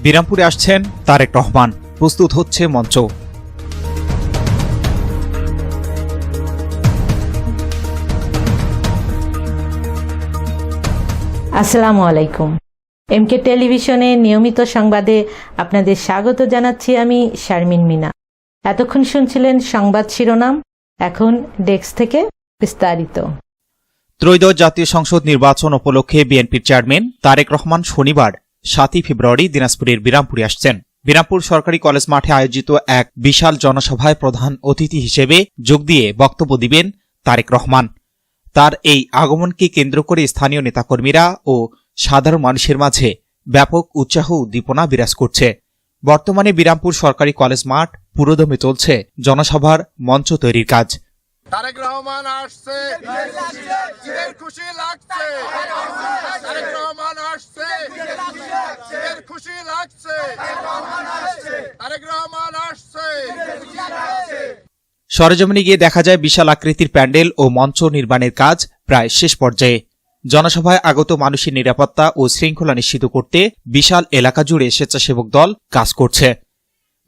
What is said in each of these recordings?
বিরামপুরে আসছেন তারেক রহমান, প্রস্তুত হচ্ছে মঞ্চ। আসসালামু আলাইকুম। এমকে টেলিভিশনের নিয়মিত সংবাদে আপনাদের স্বাগত জানাচ্ছি আমি শারমিন মিনা। এতক্ষণ শুনছিলেন সংবাদ শিরোনাম, এখন ডেস্ক থেকে বিস্তারিত। ত্রয়োদশ জাতীয় সংসদ নির্বাচন উপলক্ষে বিএনপির চেয়ারম্যান তারেক রহমান শনিবার 7 ফেব্রুয়ারি দিনাজপুরের বিরামপুরে আসছেন। বিরামপুর সরকারি কলেজ মাঠে আয়োজিত এক বিশাল জনসভায় প্রধান অতিথি হিসেবে যোগ দিয়ে বক্তব্য দিবেন তারেক রহমান। তার এই আগমনকে কেন্দ্র করে স্থানীয় নেতাকর্মীরা ও সাধারণ মানুষের মাঝে ব্যাপক উৎসাহ উদ্দীপনা বিরাজ করছে। বর্তমানে বিরামপুর সরকারি কলেজ মাঠ পুরোদমে চলছে জনসভার মঞ্চ তৈরির কাজ। তারেক রহমান আসছে, ঈদের খুশি লাগছে। তারেক রহমান আসছে, ঈদের খুশি লাগছে। তারেক রহমান আসছে। সরেজমিনে গিয়ে দেখা যায় বিশাল আকৃতির প্যান্ডেল ও মঞ্চ নির্মাণের কাজ প্রায় শেষ পর্যায়ে। জনসভায় আগত মানুষের নিরাপত্তা ও শৃঙ্খলা নিশ্চিত করতে বিশাল এলাকা জুড়ে স্বেচ্ছাসেবক দল কাজ করছে।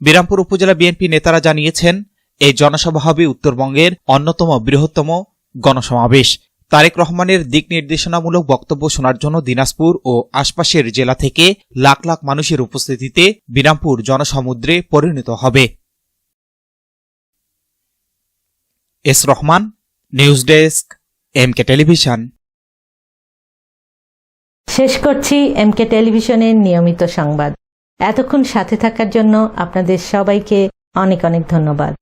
বিরামপুর উপজেলা বিএনপি নেতারা জানিয়েছেন, এই জনসভা হবে উত্তরবঙ্গের অন্যতম বৃহত্তম গণসমাবেশ। তারেক রহমানের দিক নির্দেশনামূলক বক্তব্য শোনার জন্য দিনাজপুর ও আশপাশের জেলা থেকে লাখ লাখ মানুষের উপস্থিতিতে বিরামপুর জনসমুদ্রে পরিণত হবে। S Rahman, news desk, MK television. শেষ করছি এমকে টেলিভিশনের নিয়মিত সংবাদ। এতক্ষণ সাথে থাকার জন্য আপনাদের সবাইকে অনেক অনেক ধন্যবাদ।